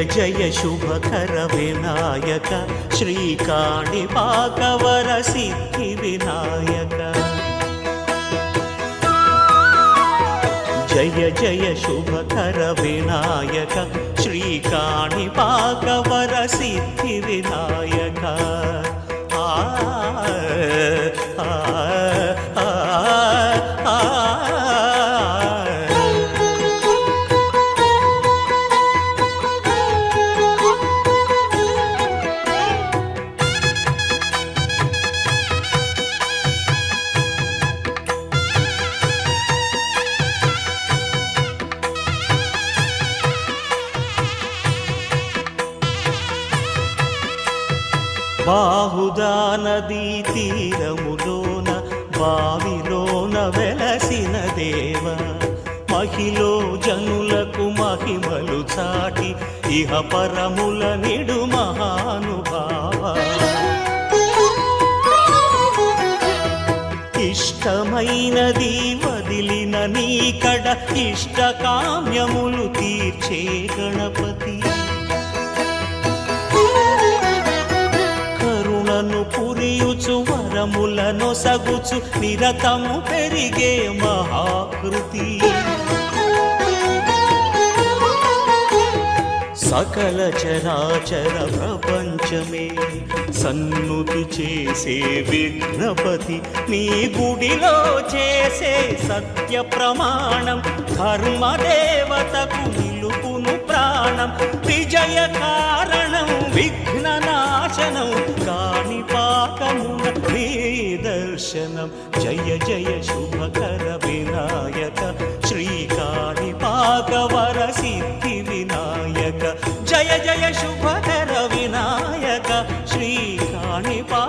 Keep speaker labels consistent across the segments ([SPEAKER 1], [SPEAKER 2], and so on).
[SPEAKER 1] జయ శుభకర వినాయక శ్రీకాణిపాకవర సిద్ధి వినాయక జయ జయ శుభకర వినాయక శ్రీకాణిపాకవర సిద్ధి వినాయక బాహుదా నదీ తీరములోన బావిలోన వెలసిన దేవ మహిలో జనులకు మహిమలు చాటి ఇహ పరముల నిడు మహానుభావ ఇష్టమైనది వదిలిన నీకడ ఇష్ట కామ్యములు తీర్చే గణపతి పురియుచు వరములను సగుచు నిరతము పెరిగే మహాకృతి సకల చరాచర ప్రపంచమే సన్నుతి చేసే విఘ్నపతి నీ గుడిలో చేసే సత్య ప్రమాణం ధర్మదేవతకు నిలుపును ప్రాణం విజయ కారణం విఘ్న నాశనం కాణిపాకమున నీ దర్శనం జయ జయ శుభకర వినాయక శ్రీకాణిపాకవర సిద్ధి వినాయక జయ జయ శుభకర వినాయక శ్రీకాణిపాకవర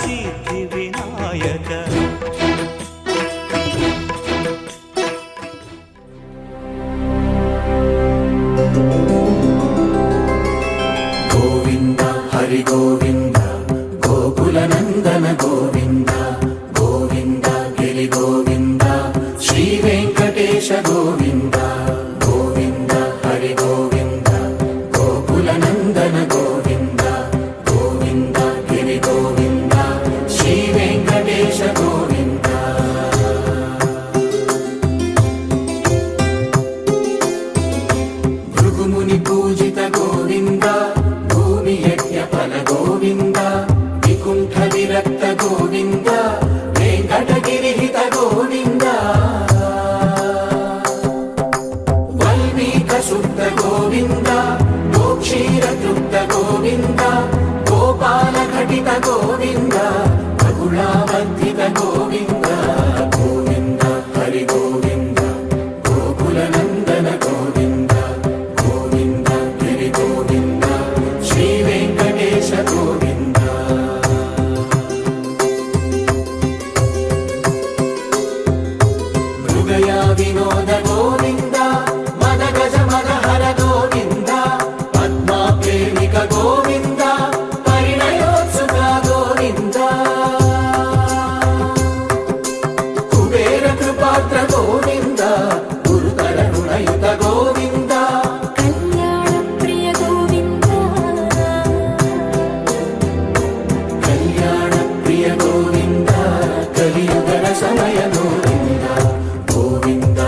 [SPEAKER 1] సిద్ధి వినాయక
[SPEAKER 2] గోవింద హరి గోవింద గోకుల నందన గోవింద గోవింద గిరి గోవింద శ్రీ వెంకటేశ గోవింద గోవింద హరి గోవింద గోకుల నందన గోవింద గోవింద గిరి గోవింద శ్రీ వెంకటేశ గోవింద భృగుముని పూజిత గోవింద భూమి యజ్ఞ ఫల గోవింద వికుంఠ విరక్త గోవింద వెంకటగిరిహిత గోవింద వల్మీక శుద్ధ గోవింద గోక్షీర తృప్త గోవింద గోపాల ఘటిత గోవింద బహుళావర్ధిత గోవింద గోవింద హరి గోవింద గోకుల నందన గోవింద గోవింద గిరి గోవింద శ్రీ వెంకటేశ గోవింద మృగయా వినోద గోవింద మద గజ మద హర గోవింద పద్మా ప్రేమిక గోవింద పరిణయోత్సుక గోవింద కుబేర కృపాత్ర గోవింద గురుతర రుణయుత గోవింద
[SPEAKER 3] కళ్యాణ ప్రియ గోవింద
[SPEAKER 2] కళ్యాణ ప్రియ గోవింద కలియుగ సమయ గోవింద గోవింద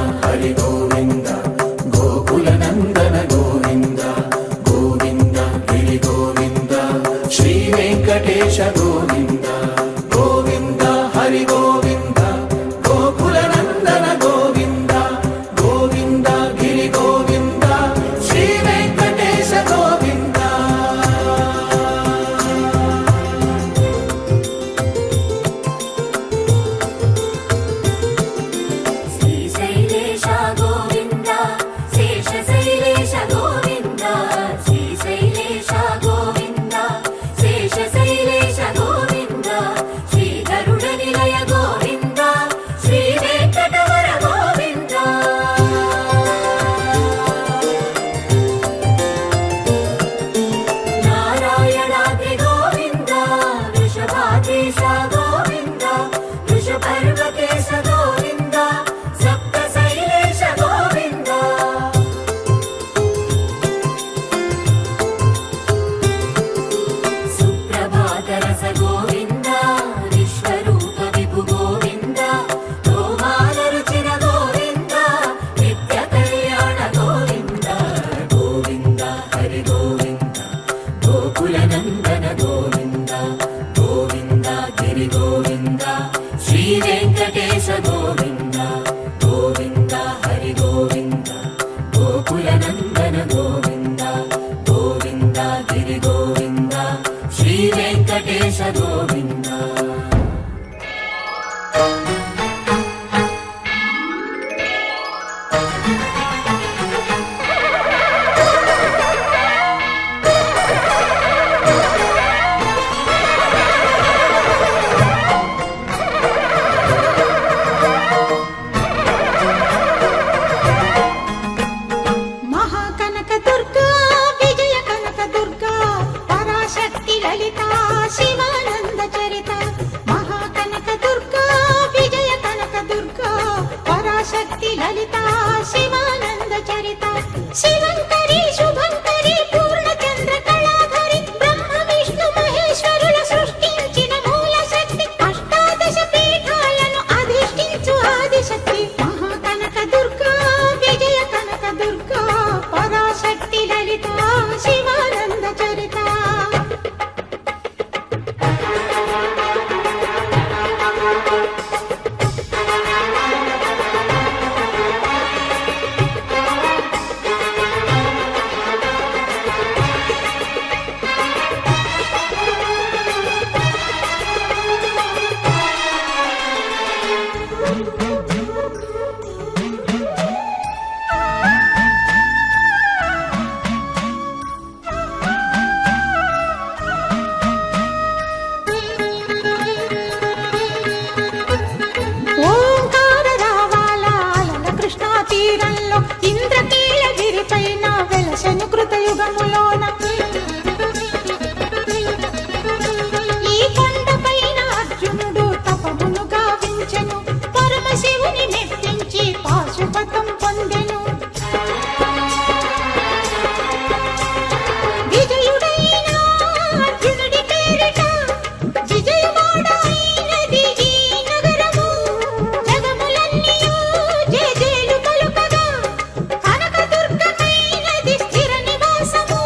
[SPEAKER 3] మహాకనక దుర్గా విజయ కనక దుర్గా పరాశక్తి లలిత శివానంద చరిత మహాకనక దుర్గా విజయ కనక దుర్గా పరాశక్తి లలిత శివానంద చరిత శివంకరి శుభంకరి పూర్ణచంద్ర కళాధరి బ్రహ్మ విష్ణు మహేశ్వరుల సృష్టించిన మూల శక్తి అష్టాదశ పీఠాలను అధిష్ఠించు ఆదిశక్తి మహాకనక దుర్గా విజయ కనక దుర్గా పరాశక్తి లలిత శివానంద చరిత ఓంకార రావాల కృష్ణా తీరంలో ఇంద్రకీలగిరి పైన వెలసెను కృతయుగములోన ఈ కొండపైన అర్జునుడు తపమును గావించెను పరమశివుని మెప్పించి పాశుపతం పొందెను విజయుడైన అర్జునుడి పేరిట విజయవాడైనది ఈ నగరము జగములన్నీయు జేజేలు పలుకగా కనకదుర్గమైనది స్థిర నివాసము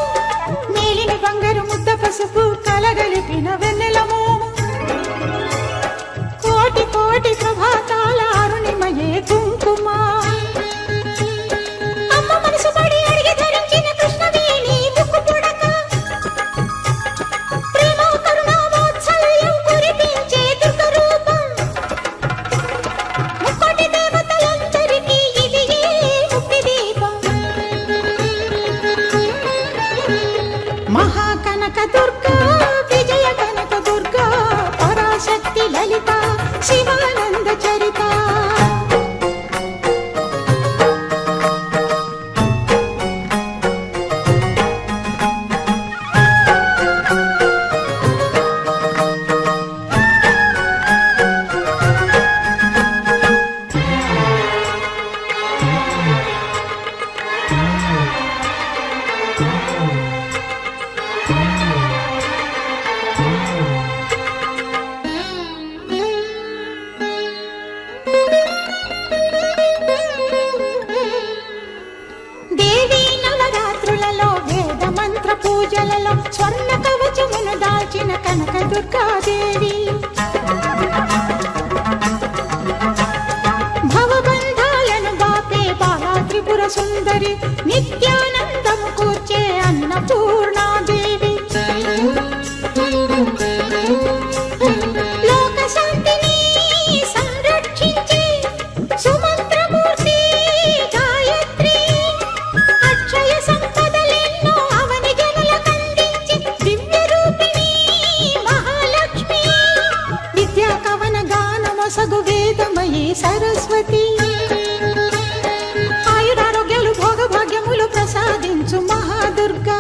[SPEAKER 3] మేలిమి బంగారు ముద్ద పసుపు కలగలిపిన వెన్నెలము కోటి కోటి ప్రభాతాల అరుణిమయే కుంకుమ అమ్మ మనసు పడి అడిగి ధరించిన కృష్ణవేణి ముక్కు పుడక ప్రేమ కరుణ వాత్సల్యం కురిపించే దుర్గ రూపం ముక్కోటి దేవతలందరికీ ఇది ముక్తి దీపం మహాకనక దుర్గా విజయ కనక దుర్గా పరాశక్తి లలిత శివానంద చరిత దేవీ నవరాత్రులలో వేద మంత్ర పూజలలో స్వర్ణ కవచమును దాల్చిన కనక దుర్గాదేవి భవబంధాలను బాపే బాలా త్రిపుర సుందరి నిత్యానందము కూర్చే అన్నపూర్ణాదేవి లోక శాంతిని సంరక్షించే సుమంత్రమూర్తి గాయత్రి అక్షయ సంపదలెన్నో అవని జనులకందించి దివ్య రూపిణి మహాలక్ష్మి విద్యా కవన గానమొసగు వేదమయీ సరస్వతి ఆయురారోగ్యాలు భోగభాగ్యములు ప్రసాదించు మహాదుర్గా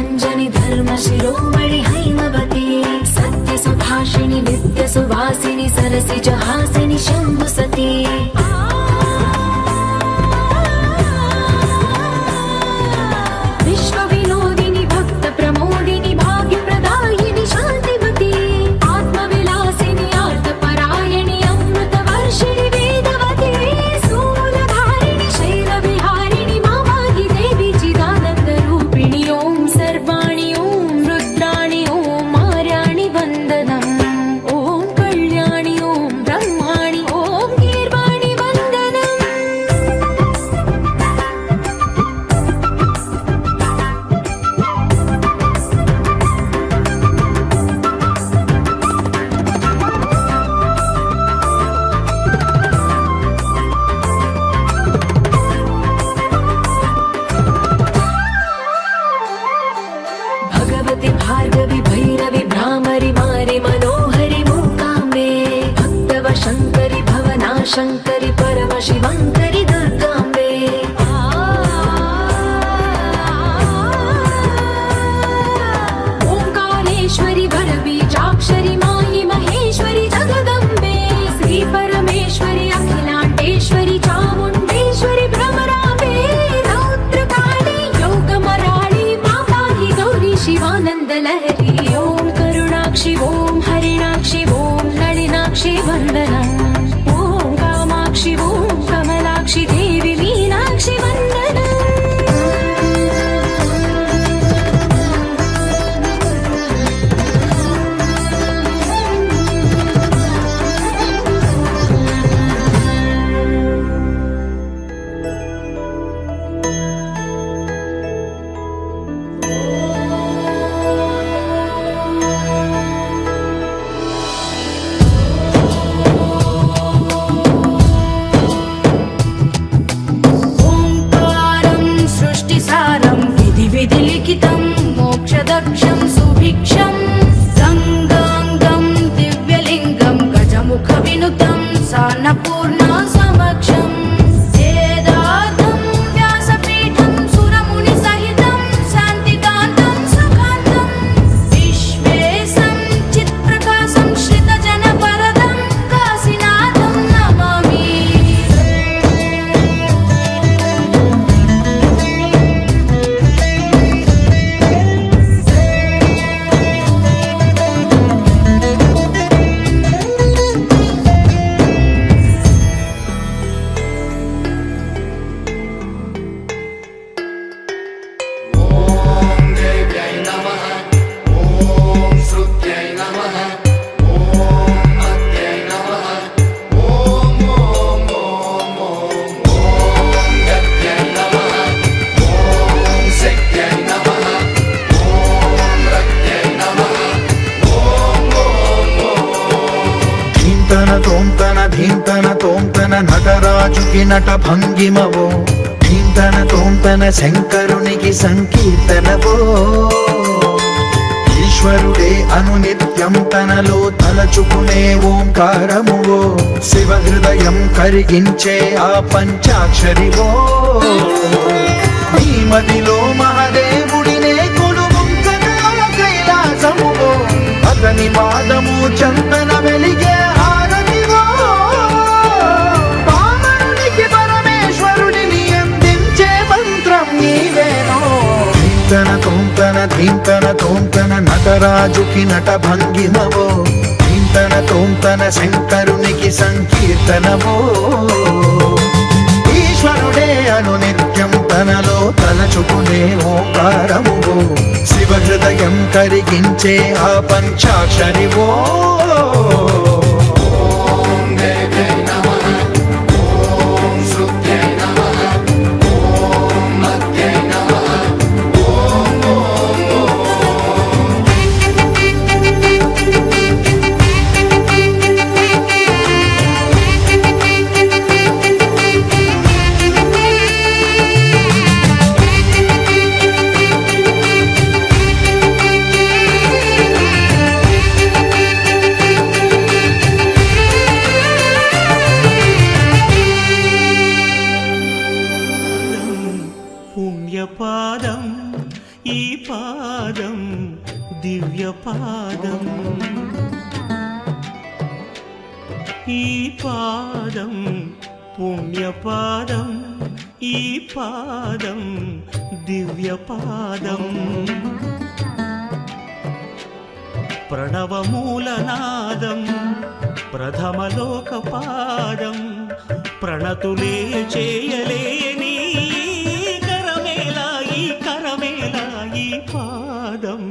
[SPEAKER 4] भञ्जनि धर्म शिरोमणि हैमवती सत्य सुभाषिणि नित्य सुवासिनि सरसिज हासिनि शम्भुसती विश्वविनोदिनि भक्त प्रमोदिनि भाग्यप्रदायिनि शान्तिवती आत्मविलासिनि आर्तपरायणि अमृतवर्षिणि वेदवती स्थूलधारिणि शैलविहारिणि मामाहि देवी चिदानन्दरूपिणि ॐ सर्वाणि ॐ रुद्राणि ॐ मार्याणि वन्दनम् ॐ कल्याणि ॐ ब्रह्माणि ॐ गीर्वाणि वन्दनम् भगवति भार्गवि भैरवि भ्रामरि मारि मनोहरि मूकाम्बे भक्तव शङ्करि भवना शङ्करि परम शिवङ्करि दुर्गाम्बे ओङ्कारेश्वरि वरबीजाक्षरि मायि महेश्वरि जगदम्बे श्री परमेश्वरि अखिलाण्डेश्वरि चामुण्डेश्वरि भ्रमराम्बे रौद्रकाली योगमराळि मापाहि गौरी शिवानन्दलहरी ॐ करुणाक्षि ॐ हरिणाक्षि ॐ नളിनाक्षि वन्दनम् ॐ कामाक्षि ॐ कमलाक्षि देवि मीनाक्षि वन्दनम् ओङ्कारं सृष्टिसारं विधिलिखितं मोक्षदक्षं सुभिक्षं गङ्गाङ्गं दिव्यलिङ्गं गजमुखविनुतं सान्नपूर्णा समक्षं वेदार्थं व्यासपीठं सुरमुनिसहितं शान्तिकान्तं सुखान्तं विश्वेशं चित्प्रकाशं श्रितजनवरदं काशीनाथं नमामि
[SPEAKER 2] ॐ देव्यै नमः ॐ श्रुत्यै नमः ॐ अत्यै नमः ॐ गत्यै नमः ॐ शक्त्यै नमः ॐ रक्त्यै नमः
[SPEAKER 5] ధీంతన తోంతన ధీంతన తోంతన నటరాజుకి నట భంగిమవో ధీంతన తోంతన శంకరునికి సంకీర్తనవో ఈశ్వరుడే అనునిత్యం తనలో తలచుకునే ఓంకారమువో శివ హృదయం కరిగించే ఆ పంచాక్షరివో నీ మదిలో మహాదేవుడినే కొలువుంకగా కైలాసమువో అతని పాదము చందన వెలిగే హారతివో పామరునికి పరమేశ్వరుడిని అందించే మంత్రం నీవేనో ధీంతన తోంతన ధీంతన తోంతన నటరాజుకి నట భంగిమవో ధీంతన తోంతన శంకరునికి సంకీర్తనవో ఈశ్వరుడే అనునిత్యం తనలో తలచుకునే ఓంకారమువో శివ హృదయం కరిగించే ఆ పంచాక్షరివో
[SPEAKER 2] ॐ देव्यै नमः ॐ श्रुत्यै नमः ॐ अत्यै नमः
[SPEAKER 1] పుణ్యపాదం ఈ పాదం దివ్యపాదం ఈ పాదం పుణ్యపాదం ఈ పాదం దివ్యపాదం ప్రణవమూలనాదం ప్రథమలోకపాదం ప్రణతులే చేయలేని కరమేలా ఈ కరమేలా ఈ పాదం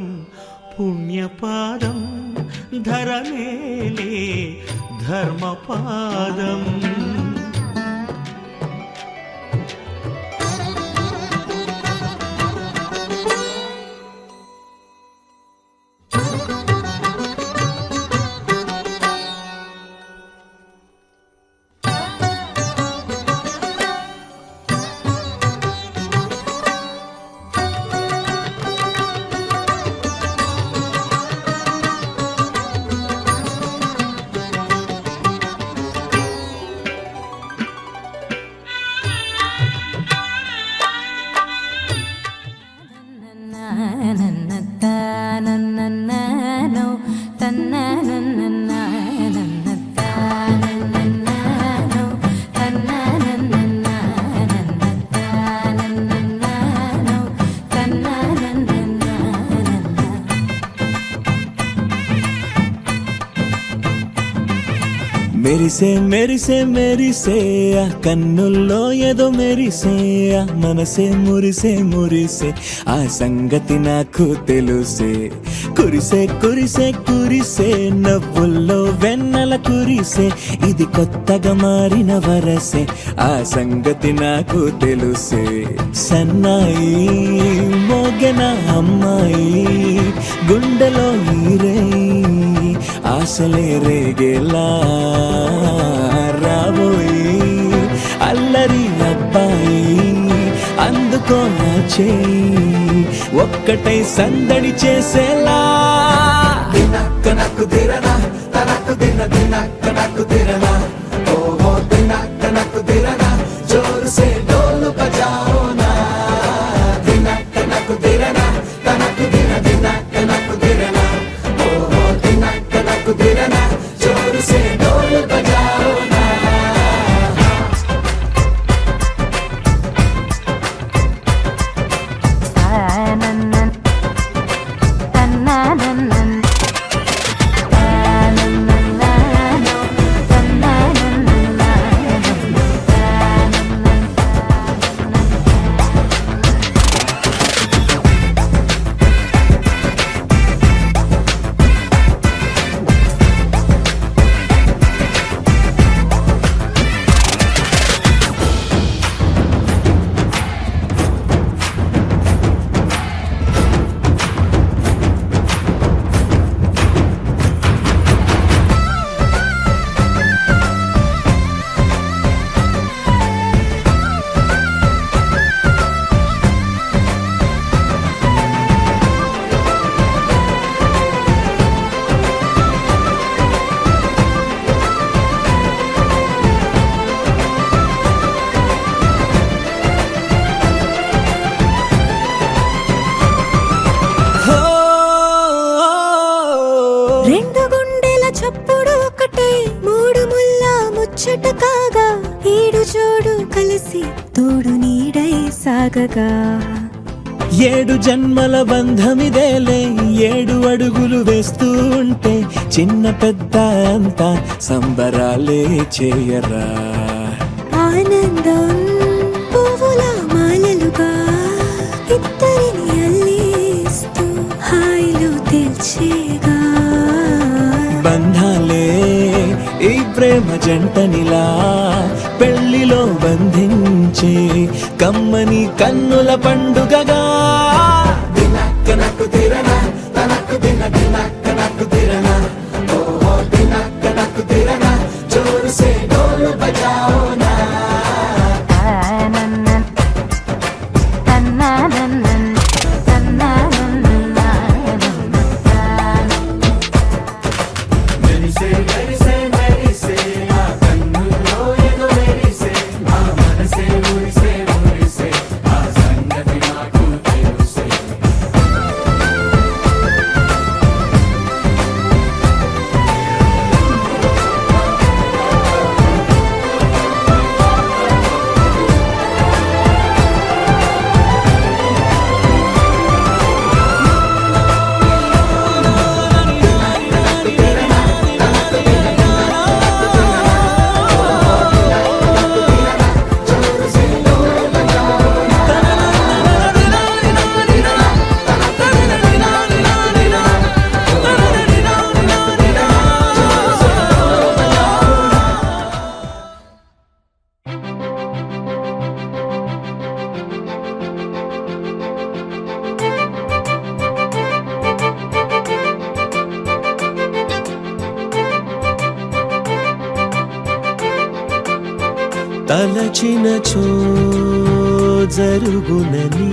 [SPEAKER 1] పుణ్యపాదం ధరమేలే ధర్మపాదం
[SPEAKER 6] మెరిసే మెరిసే మెరిసే ఆ కన్నుల్లో ఏదో మెరిసే ఆ మనసే మురిసే మురిసే ఆ సంగతి నాకు తెలుసే కురిసే కురిసే కురిసే నవ్వుల్లో వెన్నెల కురిసే ఇది కొత్తగా మారిన వరసే ఆ సంగతి నాకు తెలుసే సన్నాయి మోగెన అమ్మాయి గుండెలో ఈరే ఆశలే రేగేలా రాబోయి అల్లరి అబ్బాయి అందుకో నా చేయి ఒక్కటై సందడి చేసేలా దినక్క నాకు దిరనా తనకు దిన దినక్క నాకు దిరనా ఓహో దినక్క నాకు దిరనా జోరు సే డోలు బజాओ నా దినక్క నాకు దిరనా తనకు దిన దినక్క నాకు దిరనా ఓహో దినక్క నాకు దిరనా జోరు సే డోలు బజాओ నా
[SPEAKER 3] రెండు గుండెల చప్పుడు ఒకటే మూడు ముల్ల ముచ్చట కాగా ఏడు జోడు కలిసి తోడు నీడై సాగగా
[SPEAKER 6] ఏడు జన్మల బంధమిదేలే ఏడు అడుగులు వేస్తూ ఉంటే చిన్న పెద్ద అంతా సంబరాలే చేయరా
[SPEAKER 3] ఆనందం పువ్వుల మాలలుగా ఇద్దరిని అల్లేస్తూ హాయిలో తెల్చేగా
[SPEAKER 6] బంధాలే ఈ ప్రేమ జంటనిలా పెళ్లిలో బంధించే కమ్మని కన్నుల పండుగగా దినక్క నాకు దిరనా తనకు దిన దినక్క నాకు దిరనా ఓహో దినక్క నాకు దిరనా జోరు సే డోలు బజాओ నా మెరిసే మెరిసే మెరిసే ఆ కన్నుల్లో ఏదో మెరిసే ఆ మనసే మురిసే మురిసే ఆ సంగతి నాకు తలచినచో జరుగునని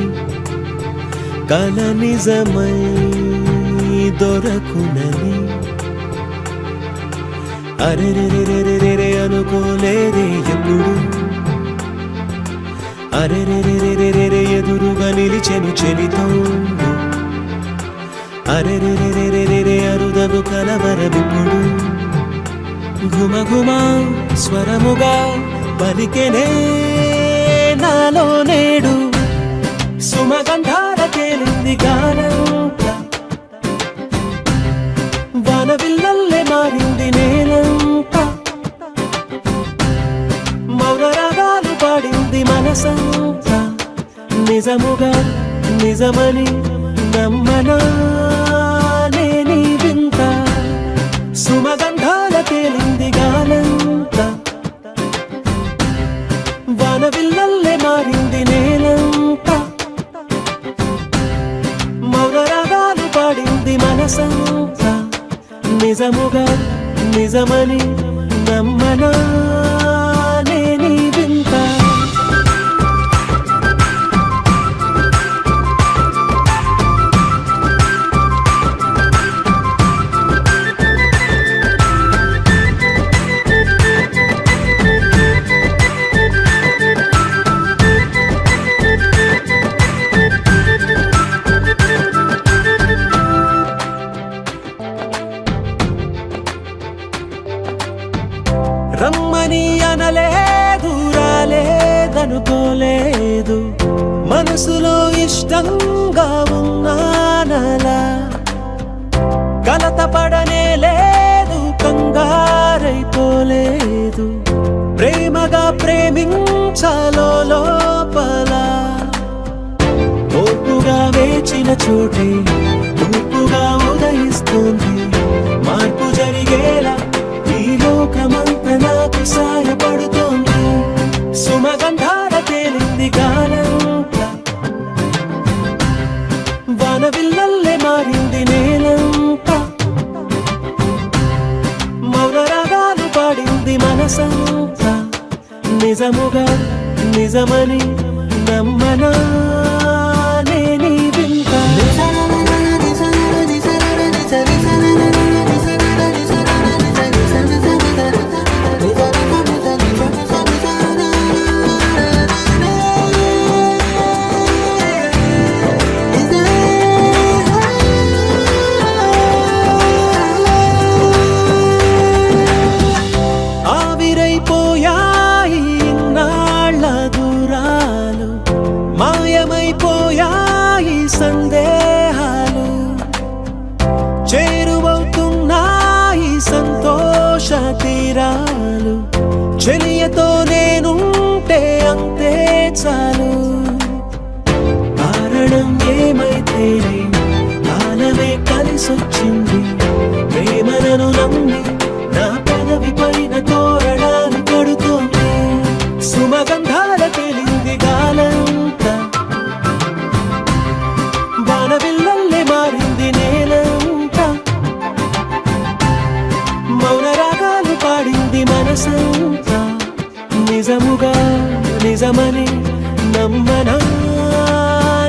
[SPEAKER 6] కల నిజమై దొరకునని అరెరెరెరెరెరె అనుకోలేదే ఎప్పుడు అరెరెరెరెరెరె ఎదురుగా నిలిచెను చెలితోడు అరెరెరెరెరెరె అరుదగు కలవరమిప్పుడు ఘుమఘుమ స్వరముగా పలికెనే నాలో నేడు సుమగంధాల తేలింది గానంత వానవిల్లల్లే మారింది నేలంత మౌన రాగాలు పాడింది మనసంత నిజముగా నిజమని నమ్మనా నేనీ వింత సుమగంధాల తేలింది గానంత వానవిల్లల్లే మారింది నేలంత మౌన రాగాలు పాడింది మనసంత నిజముగా నిజమని నమ్మనా నేనీ వింత రమ్మని అనలేదు రాలేదనుకోలేదు మనసులో ఇష్టంగా ఉన్నానలా కలత పడనే లేదు కంగారైపోలేదు ప్రేమగా ప్రేమించాలో లోపల ఓర్పుగా వేచిన చోటే తూర్పుగా ఉదయిస్తుంది మార్పు జరిగేలా ఈ లోకమంత నాకు సాయపడుతోంది సుమగంధాల తేలింది గానంత వానవిల్లల్లే మారింది నేలంత మౌన రాగాలు పాడింది మనసంత నిజముగా నిజమని నమ్మనా నేనీ వింత ఆవిరైపోయాయి ఇన్నాళ్ళ దూరాలు మాయమైపోయాయి సందేహాలు చేరువవుతున్నాయి సంతోష తీరాలు చెలియతో నేనుంటే అంతే చాలు కారణం ఏమైతేనే కాలమే కలిసొచ్చింది ప్రేమలను నమ్మి నా పెదవి పైన తోరణాలు కడుతోంది సుమగంధాల తేలింది గాలంత వానవిల్లల్లే మారింది నేలంత మౌన రాగాలు పాడింది మనసంత నిజముగా నిజమని నమ్మనా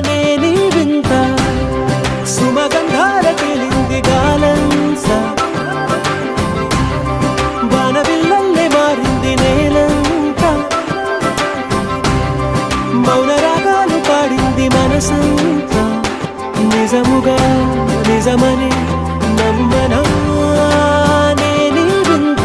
[SPEAKER 6] నేనీ వింత సుమగంధాల తేలింది గాలంత వానవిల్లల్లే మారింది నేలంత మౌన రాగాలు పాడింది మనసంత నిజముగా నిజమని నమ్మనా నేనీ వింత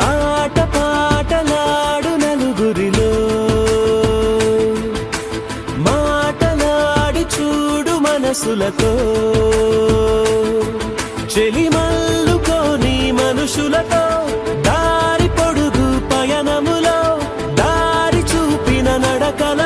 [SPEAKER 6] ఆట పాటలాడు నలుగురిలో మాటలాడి చూడు మనసులతో చెలిమల్లుకోని మనుషులతో దారి పొడుగు పయనములో దారి చూపిన నడకల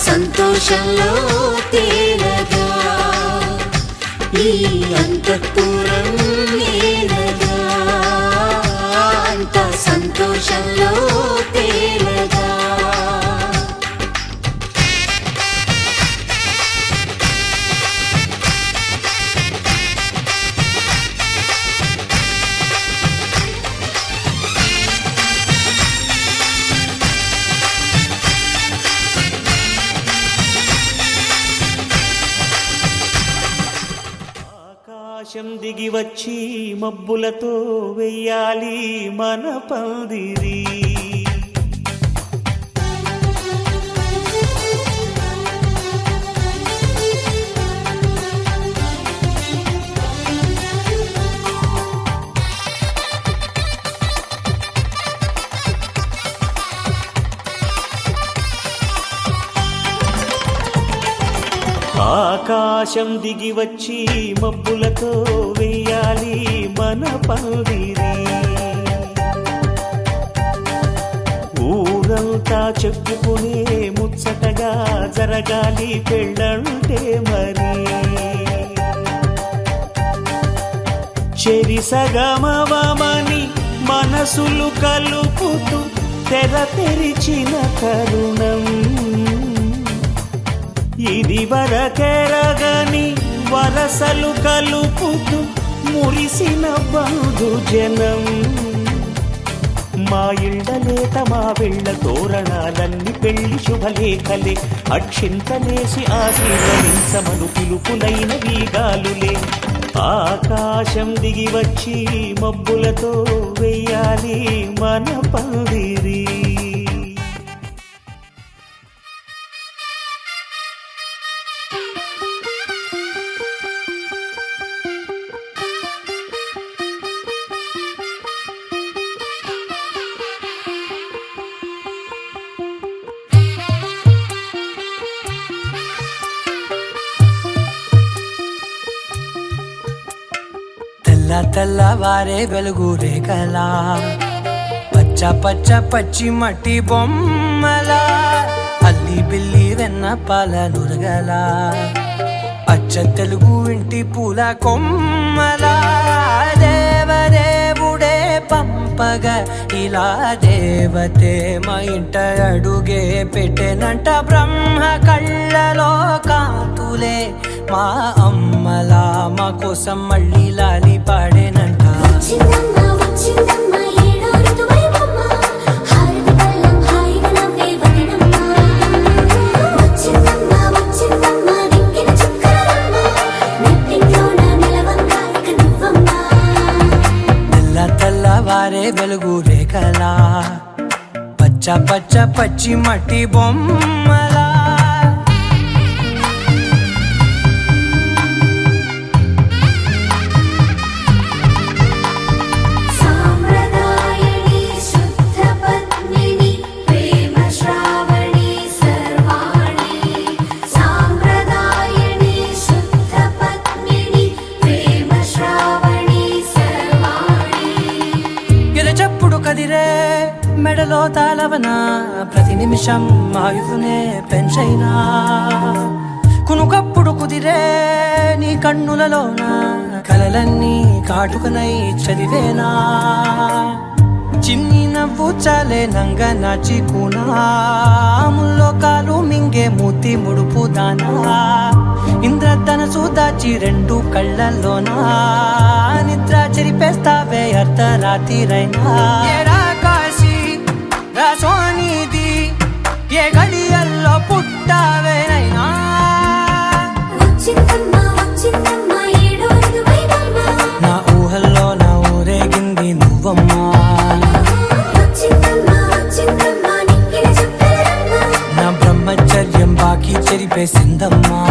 [SPEAKER 3] సంతోషంలో తేలగా ఈ అంతఃపురం నేలగా అంత సంతోషంలో తేలగా
[SPEAKER 1] ఆకాశం దిగి వచ్చి మబ్బులతో వెయ్యాలి మన పందిరి. ఆకాశం దిగి వచ్చి మబ్బులతో వెయ్యాలి మన పందిరి. ఊరంతా చెప్పుకునే ముచ్చటగా జరగాలి పెళ్ళంటే మరి. చెరిసగమవమని మనసులు కలుపుతూ తెర తెరిచిన తరుణం ఇది వరకెరగని వరసలు కలుపుతూ మురిసిన బంధుజనం. మా ఇళ్ళలేత మా వెళ్ళ తోరణాలన్నీ పెళ్లి శుభలేఖలే. అక్షింతలేసి ఆశీర్వదించమను పిలుపులైన వీగాలులే. ఆకాశం దిగి వచ్చి మబ్బులతో వెయ్యాలి మన పందిరి.
[SPEAKER 7] తెల్లవారే వెలుగు రేఖలా పచ్చ పచ్చ పచ్చి మట్టి బొమ్మలా అల్లి బిల్లి వెన్న పాల నురగలా అచ్చ తెలుగు ఇంటి పూల కొమ్మలా దేవదేవుడే పంపగా ఇలా దేవతే మా ఇంట అడుగే పెట్టెనంట. బ్రహ్మ కళ్ళలో కాంతులే మా అమ్మలా మా కోసం మళ్ళీ లాలి పాడేనంట.
[SPEAKER 3] వచ్చిందమ్మ వచ్చిందమ్మ ఏడో ఋతువైవమ్మ హారతి పళ్ళం హాయిగా నవ్వే వదినమ్మ. వచ్చిందమ్మ వచ్చిందమ్మ నింగిన చుక్కలమ్మ నెట్టింట్లోన నిలవంగా ఇక నువ్వమ్మ.
[SPEAKER 7] తెల్లవారే వెలుగు రేఖలా పచ్చ పచ్చ పచ్చి మట్టి బొమ్మలా
[SPEAKER 3] సాంప్రదాయని శుద్ధ పద్మిని ప్రేమ శ్రావణి సర్వాణి. సాంప్రదాయని శుద్ధ పద్మిని ప్రేమ శ్రావణి సర్వాణి.
[SPEAKER 7] ఎరచప్పుడు కదిరే మెడలో తాళవన ప్రతి నిమిషం ఆయుధునే పెంచైనా. కునుకప్పుడు కుదిరే నీ కన్నులలోన కలలన్నీ కాటుకనై చదివేనా. చిన్ని నవ్వు చాలే నంగ నాచి కూనాముల్లో కాలు మింగే మూతి ముడుపు దానా. ఇంద్రధనసు దాచి రెండు కళ్ళల్లోనా నిద్ర చెరిపేస్తావే అర్ధరాత్రిరైనా. రాసోనిది ఏ గడియల్లో పుట్టావేనైనా.
[SPEAKER 3] వచ్చిందమ్మ వచ్చిందమ్మ ఏడో ఋతువైవమ్మ
[SPEAKER 7] నా ఊహల్లో నా ఊరేగింది నువ్వమ్మా.
[SPEAKER 3] వచ్చిందమ్మ వచ్చిందమ్మ నింగిన చుక్కలమ్మ.
[SPEAKER 7] నా బ్రహ్మచర్యం బాకీ చెరిపేసిందమ్మా.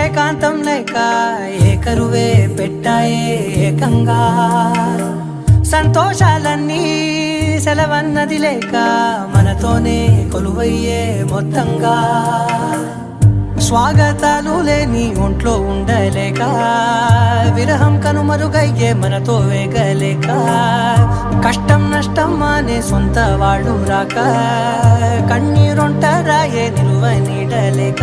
[SPEAKER 7] ఏకాంతం లేక ఏకరువే పెట్టాయే ఏకంగా. సంతోషాలన్నీ సెలవన్నది లేక మనతోనే కొలువయ్యే మొత్తంగా స్వాగతాలు లేని ఒంట్లో ఉండలేక విరహం కనుమరుగయ్యే మనతో వేగలేక కష్టం నష్టం అనే సొంత వాడు రాక కన్నీరొంటరాయే నిలువ నీడలేక